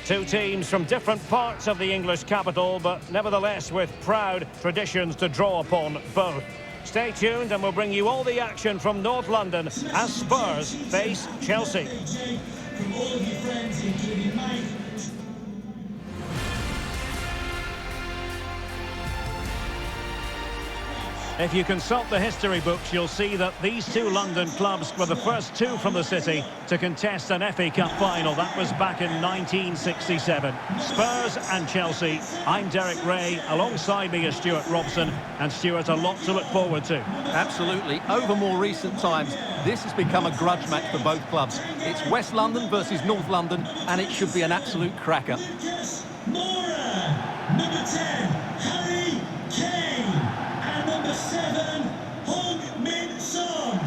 Two teams from different parts of the English capital, but nevertheless with proud traditions to draw upon both. Stay tuned and we'll bring you all the action from North London as Spurs face Chelsea. From all of your friends, including Mike. If you consult the history books, you'll see that these two London clubs were the first two from the city to contest an FA Cup final. That was back in 1967. Spurs and Chelsea. I'm Derek Ray. Alongside me is Stuart Robson. And Stuart, a lot to look forward to. Absolutely. Over more recent times, this has become a grudge match for both clubs. It's West London versus North London, and it should be an absolute cracker. Number 10, Harry Kane. And number 7, Mzpanda.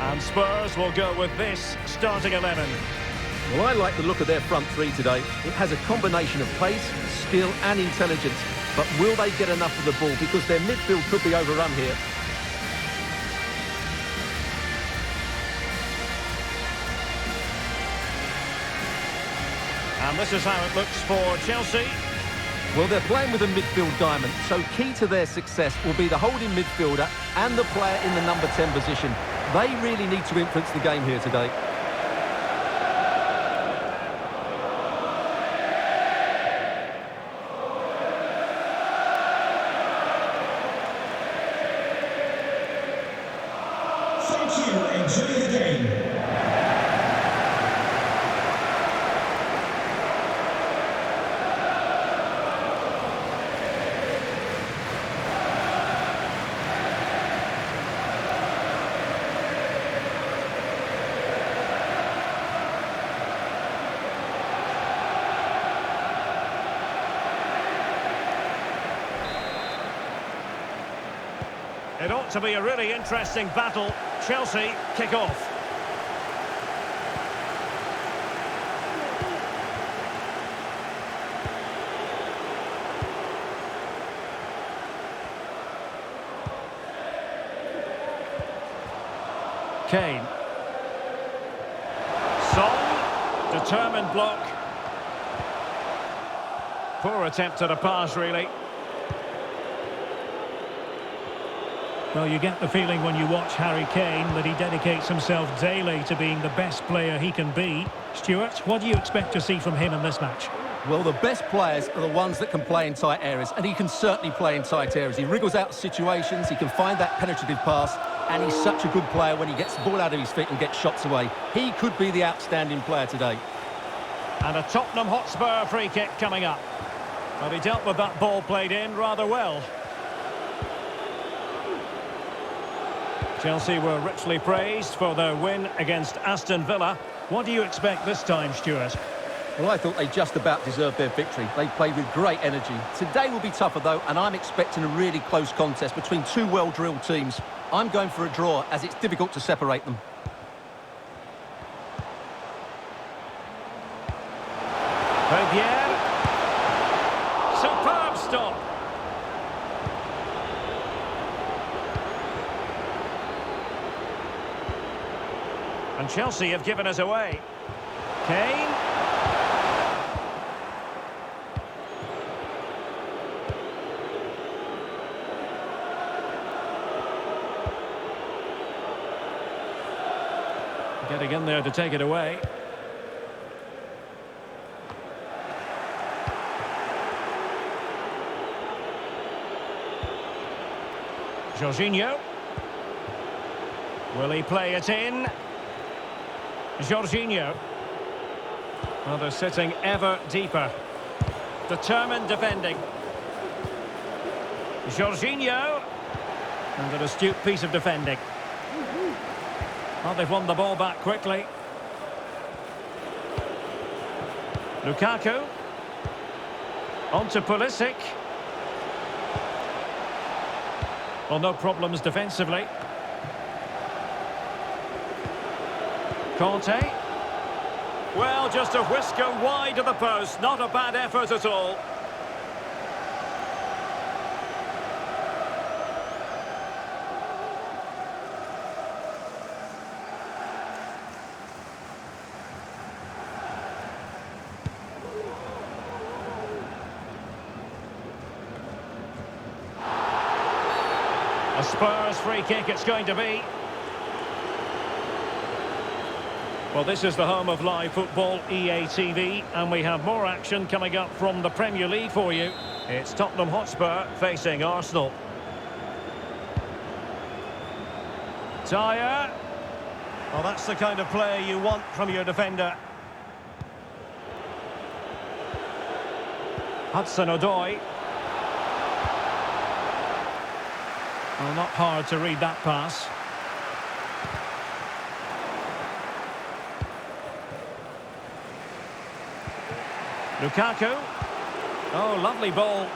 And Spurs will go with this starting 11. Well, I like the look of their front three today. It has a combination of pace, skill and intelligence. But will they get enough of the ball? Because their midfield could be overrun here. And this is how it looks for Chelsea. Well, they're playing with a midfield diamond, so key to their success will be the holding midfielder and the player in the number 10 position. They really need to influence the game here today. Thank you. Enjoy the game. It ought to be a really interesting battle. Chelsea kick off. Kane. Son. Determined block. Poor attempt at a pass, really. Well, you get the feeling when you watch Harry Kane that he dedicates himself daily to being the best player he can be. Stuart, what do you expect to see from him in this match? Well, the best players are the ones that can play in tight areas, and he can certainly play in tight areas. He wriggles out of situations, he can find that penetrative pass, and he's such a good player when he gets the ball out of his feet and gets shots away. He could be the outstanding player today. And a Tottenham Hotspur free kick coming up. Well, he dealt with that ball played in rather well. Chelsea were richly praised for their win against Aston Villa. What do you expect this time, Stuart? Well, I thought they just about deserved their victory. They played with great energy. Today will be tougher, though, and I'm expecting a really close contest between two well-drilled teams. I'm going for a draw, as it's difficult to separate them. Fabian. Superb stop. And Chelsea have given us away. Kane. Getting in there to take it away. Jorginho. Will he play it in? Jorginho. Well, they're sitting ever deeper. Determined defending. Jorginho. And an astute piece of defending. Well, they've won the ball back quickly. Lukaku. On to Pulisic. Well, no problems defensively. Conte. Well, just a whisker wide of the post. Not a bad effort at all. A Spurs free kick it's going to be. Well, this is the home of live football, EA TV, and we have more action coming up from the Premier League for you. It's Tottenham Hotspur facing Arsenal. Dyer. Well, that's the kind of play you want from your defender. Hudson-Odoi. Well, not hard to read that pass. Lukaku. Oh, lovely ball.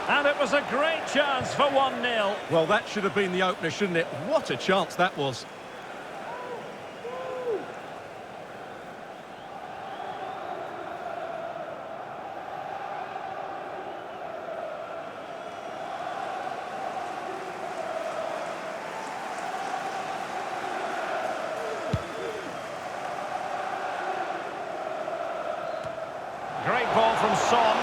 And it was a great chance for 1-0. Well, that should have been the opener, shouldn't it? What a chance that was. Great ball from Son.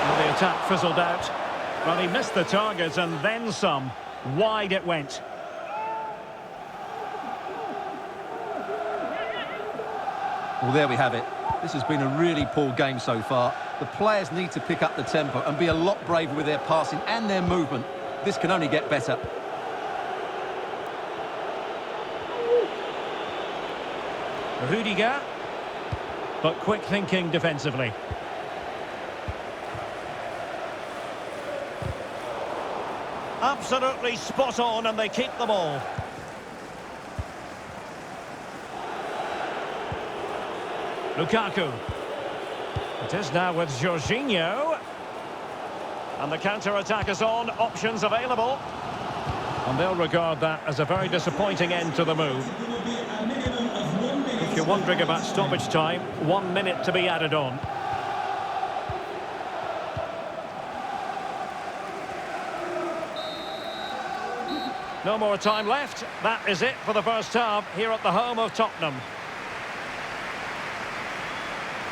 Well, the attack fizzled out. Well, he missed the target and then some. Wide it went. Well, there we have it. This has been a really poor game so far. The players need to pick up the tempo and be a lot braver with their passing and their movement. This can only get better. Rudiger. But quick thinking defensively. Absolutely spot on, and they keep the ball. Lukaku. It is now with Jorginho. And the counter-attack is on, options available. And they'll regard that as a very disappointing end to the move. If you're wondering about stoppage time, 1 minute to be added on. No more time left. That is it for the first half here at the home of Tottenham.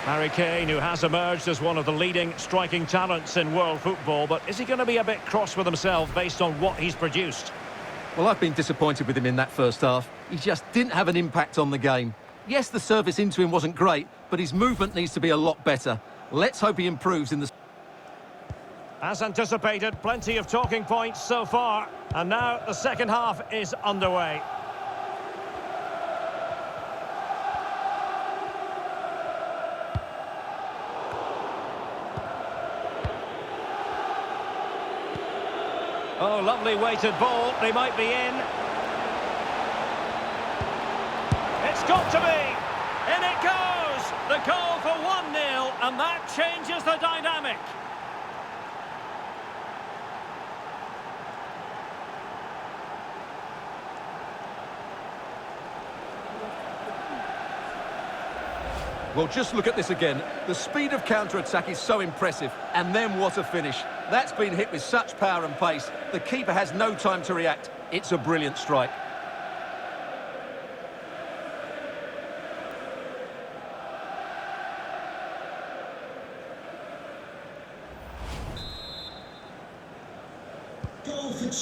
Harry Kane, who has emerged as one of the leading striking talents in world football, but is he going to be a bit cross with himself based on what he's produced? Well, I've been disappointed with him in that first half. He just didn't have an impact on the game. Yes, the service into him wasn't great, but his movement needs to be a lot better. Let's hope he improves in the... As anticipated, plenty of talking points so far. And now the second half is underway. Oh, lovely weighted ball. They might be in. It's got to be. In it goes. The goal for 1-0, and that changes the dynamic. Well, just look at this again. The speed of counter-attack is so impressive. And then what a finish. That's been hit with such power and pace. The keeper has no time to react. It's a brilliant strike.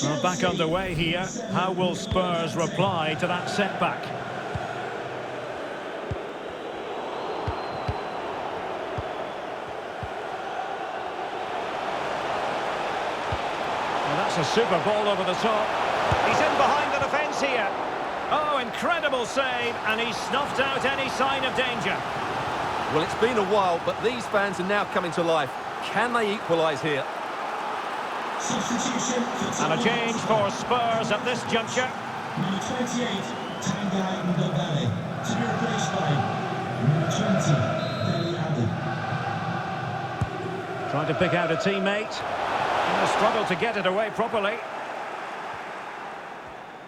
Well, back underway here. How will Spurs reply to that setback? Well, that's a super ball over the top. He's in behind the defence here. Oh, incredible save, and he snuffed out any sign of danger. Well, it's been a while, but these fans are now coming to life. Can they equalise here? Substitution for And a change for Spurs at this juncture. Number 28, Tanguy Ndombele, to be replaced by number 20, Dele Alli. Trying to pick out a teammate. And a struggle to get it away properly.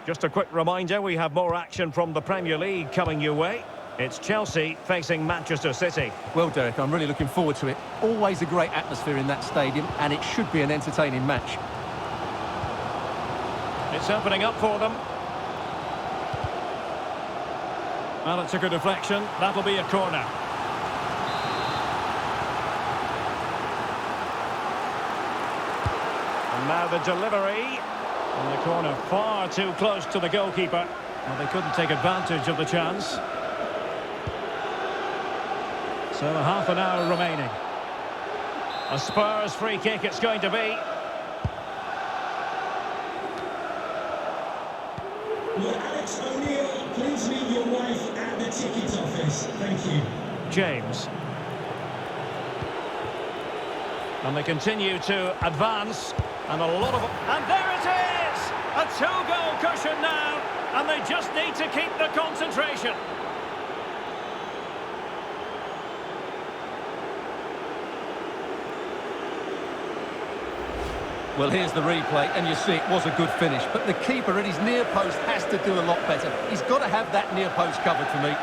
Just a quick reminder, we have more action from the Premier League coming your way. It's Chelsea facing Manchester City. Well, Derek, I'm really looking forward to it. Always a great atmosphere in that stadium, and it should be an entertaining match. It's opening up for them. Well, it's a good deflection. That'll be a corner. And now the delivery. And the corner far too close to the goalkeeper. Well, they couldn't take advantage of the chance. So half an hour remaining. A Spurs free kick it's going to be. Will Alex O'Neill please meet your wife at the ticket office? Thank you. James. And they continue to advance. And a lot of... And there it is! A two-goal cushion now. And they just need to keep the concentration. Well, here's the replay, and you see it was a good finish. But the keeper at his near post has to do a lot better. He's got to have that near post covered for me.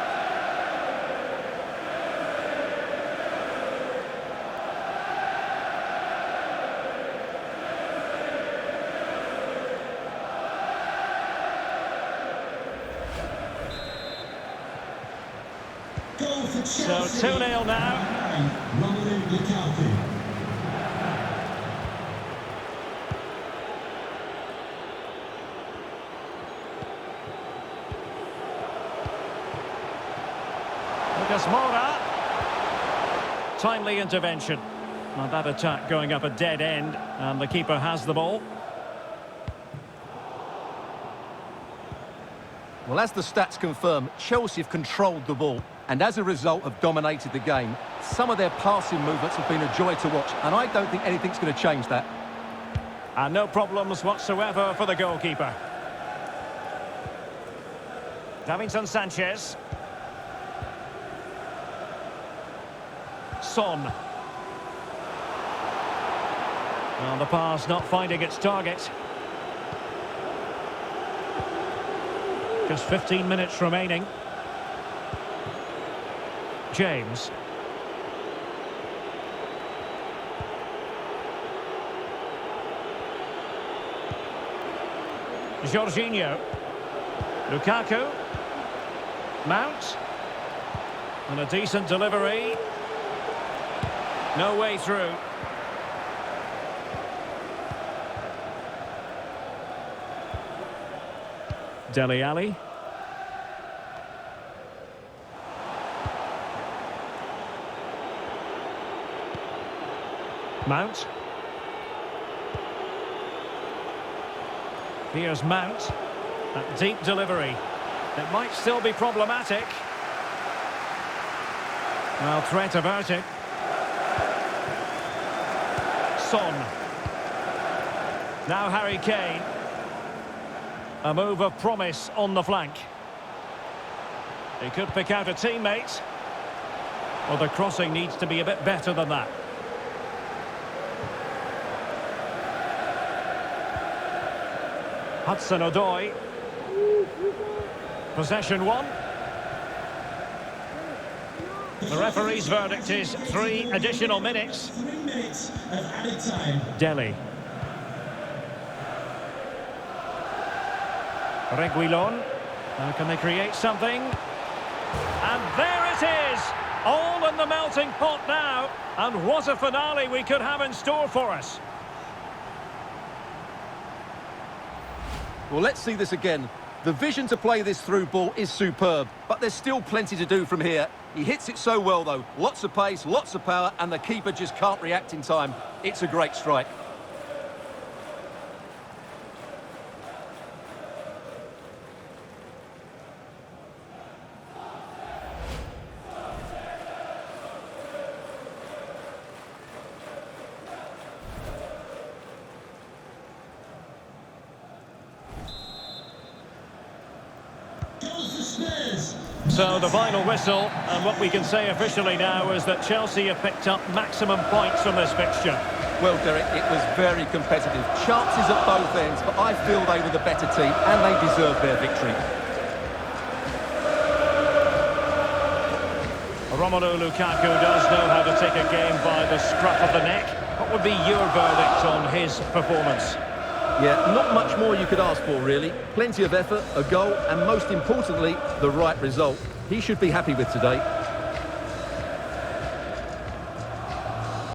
Goal for Chelsea. So 2-0 now. Romelu Lukaku. Lucas Moura. Timely intervention. Now that attack going up a dead end, and the keeper has the ball. Well, as the stats confirm, Chelsea have controlled the ball and as a result have dominated the game. Some of their passing movements have been a joy to watch, and I don't think anything's going to change that. And no problems whatsoever for the goalkeeper. Davinson Sanchez. Son. Well, the pass not finding its target. Just 15 minutes remaining. James. Jorginho. Lukaku. Mount. And a decent delivery. No way through. Dele Alli. Mount. Here's Mount. That deep delivery. It might still be problematic. Well, threat averted. Son. Now Harry Kane. A move of promise on the flank. He could pick out a teammate. Well, the crossing needs to be a bit better than that. Hudson-Odoi. Possession one. The referee's verdict is 3 additional minutes. 3 minutes of added time. Dele. Reguilon. Now can they create something? And there it is! All in the melting pot now. And what a finale we could have in store for us. Well, let's see this again. The vision to play this through ball is superb, but there's still plenty to do from here. He hits it so well, though. Lots of pace, lots of power, and the keeper just can't react in time. It's a great strike. So the final whistle, and what we can say officially now is that Chelsea have picked up maximum points from this fixture. Well, Derek, it was very competitive. Chances at both ends, but I feel they were the better team and they deserved their victory. Romelu Lukaku does know how to take a game by the scruff of the neck. What would be your verdict on his performance? Yeah, not much more you could ask for, really. Plenty of effort, a goal, and most importantly, the right result. He should be happy with today.